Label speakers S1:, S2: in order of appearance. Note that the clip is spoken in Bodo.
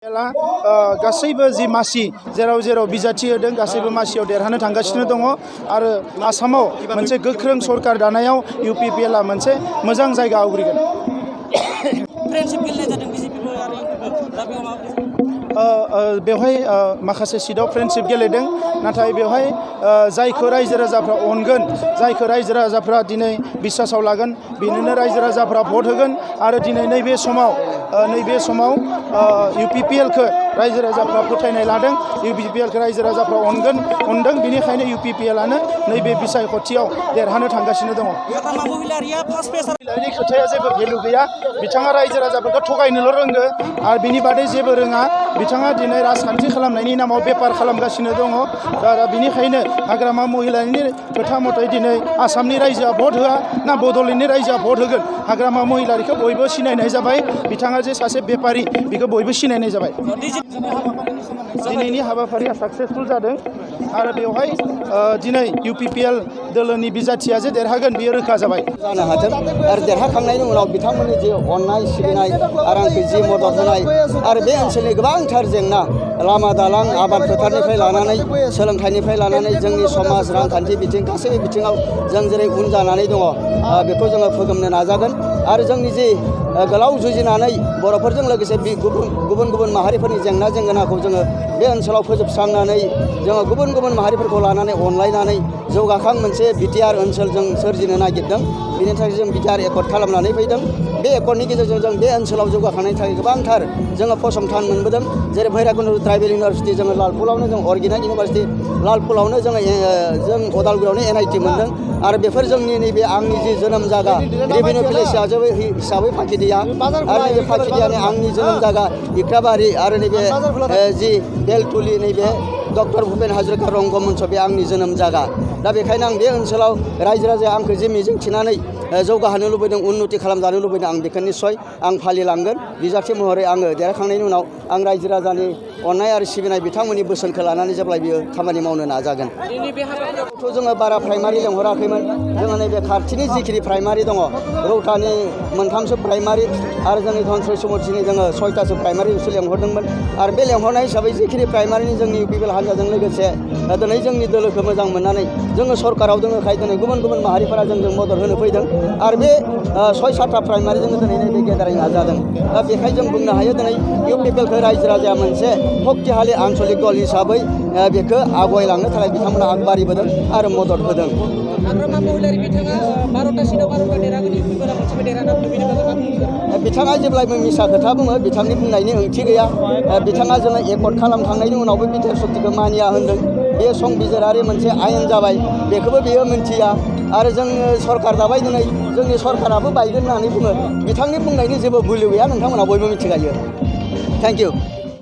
S1: गासैबो जि मासि जेराव जेराव बिजाथि होदों गासैबो मासियाव देरहानो थांगासिनो दङ आरो आसामाव मोनसे गोख्रों सरकार दानायाव UPPL आ मोनसे मोजां जायगा आवग्रिगोन।
S2: फ्रेन्डशिप गेलेनाय जादों बिजेपिबो आरो UPPबो दा बेयाव माबायदि
S1: बेवहाय माखासे सिटआव फ्रेन्डशिप गेलेदों नाथाय बेवहाय जायखौ रायजो राजाफ्रा अनगोन जायखौ रायजो राजाफ्रा दिनै बिसासाव लागोन बेनोनो रायजो राजाफ्रा भट होगोन आरो दिनै नैबे समाव UPPL खौ रायजो राजाफ्रा फोथायनाय लादों UPPL खौ रायजो राजाफ्रा अनदों बेनिखायनो UPPL आनो नैबे बिसायख'थियाव देरहानो थांगासिनो दङ। खोथाया जेबो भेलु गैया बिथाङा रायजो राजाफोरखौ थगायनोल' रोंगो आरो बिनि बादै जेबो रोङा बिथाङा दिनै राजखान्थि खालामनायनि नामाव बेपार खालामगासिनो दङ दा बेनिखायनो हाग्रामा महिलारिनि खोथा मथै दिनै आसामनि रायजोआ भट होआ ना बड'लेण्डनि रायजोआ भट होगोन हाग्रामा महिलारिखौ बयबो सिनायनाय जाबाय बिथाङा जे सासे बेपारि बेखौ बयबो सिनायनाय जाबाय। दिनैनि हाबाफारिया साक्सेसफुल जादों आरो बेवहाय दिनै UPPL दोलोनि बिजाथिया जे देरहागोन बियो रोखा जाबाय।
S3: जानो हाथों आरो देरहाखांनायनि उनाव बिथांमोननि जे अननाय सिबिनाय आरो आंखौ जि मदद होनाय आरो बे ओनसोलनि गोबांथार जेंना लामा दालां आबाद फोथारनिफ्राय लानानै सोलोंथाइनिफ्राय लानानै जोंनि समाज रांखान्थि बिथिं गासैबो बिथिङाव जों जेरै उन जानानै दङ बेखौ जोङो फोगोमनो नाजागोन आरो जोंनि जि गोलाव जुजिनानै बर'फोरजों लोगोसे गुबुन माहारिफोरनि जेंना जेंगोनाखौ जोङो बे ओनसोलाव फोजोबस्रांनानै जोङो गुबुन माहारिफोरखौ लानानै अनलायनानै जौगाखां मोनसे बिटिआर ओनसोल जों सोरजिनो नागिरदों बेनि थाखाय जों बिटिआर एकर्ड खालामनानै फैदों बे एकर्डनि गेजेरजों जों बे ओनसोलाव जौगाखांनायनि थाखाय गोबांथार जोङो फसंथान मोनबोदों जेरै भैराकुन्द ट्राइबेल इउनिभारसिटि जोङो लालपुरावनो जों अर्गेनिक इउनिभारसिटि लालपुरावनो जों अदालगुरियावनो NIT मोनदों आरो बेफोर जोंनि नैबे आंनि जि जोनोम जायगा रेभिनिउ भिलेज हिसाबै फाकिदिया आरो नैबे फाकिदियानि आंनि जोनोम जायगा इक्राबारि आरो नैबे जि बेलतुलि नैबे डक्टर भुपेन हाजरिका रंगमञ्च बे आंनि जोनोम जायगा दा बेखायनो आं बे ओनसोलाव रायजो राजाया आंखौ जे मिजिं थिनानै जौगाहोनो लुबैदों उन्नति खालामजानो लुबैदों आं बेखौ निस्सय आं फालिलांगोन बिजाथि महरै आङो देरहाखांनायनि उनाव आं रायजो राजानि अननाय आरो सिबिनाय बिथांमोननि बोसोनखौ लानानै जेब्लायबो खामानि मावनो नाजागोन। जोङो बारा प्राइमारि लेंहराखैमोन जोङो नैबे खाथिनि जिखिनि प्राइमारि दङ रौतानि मोनथामसो प्राइमारि आरो जोंनि धनस्रि समस्थिनि जोङो 6टासो प्राइमारिसो लेंहरदोंमोन आरो बे लेंहरनाय हिसाबै जिखिनि प्राइमारिनि जोंनि UPPL हान्जाजों लोगोसे दिनै जोंनि दोलोखौ मोजां मोननानै जोङो सरकाराव दोङोखाय दिनै गुबुन माहारिफोरा जोंजों मदद होनो फैदों आरो बे 6-7टा प्राइमारिजों दिनै नैबे गेदारिंआ जादों दा बेखायनो जों बुंनो हायो दिनै UPPL खौ रायजो राजाया मोनसे शक्तिशालि आन्चलिक दल हिसाबै बेखौ आवगायलांनो थाखाय बिथांमोना आगबारिबोदों आरो मदद होदों।
S2: हाग्रामा महिलारि बिथाङा 12टा सिटआव 12टा देरहागोन UPPL मोनसेबो देरहागोन बेनि बागै मा बुंगोन?
S3: बिथाङा जेब्लायबो मिसा खोथा बुङो बिथांनि बुंनायनि ओंथि गैया बिथाङा जोङो एकर्ड खालामखांनायनि उनावबो बिटिआर सक्तिखौ मानिया होनदों बे संबिजिरारि मोनसे आयेन जाबाय बेखौबो बेयो मिन्थिया आरो जोङो सरकार दाबाय दिनै जोंनि सरकाराबो बायगोन होननानै बुङो बिथांनि बुंनायनि जेबो भेलु गैया नोंथांमोना बयबो मिथिखायो। Thank you.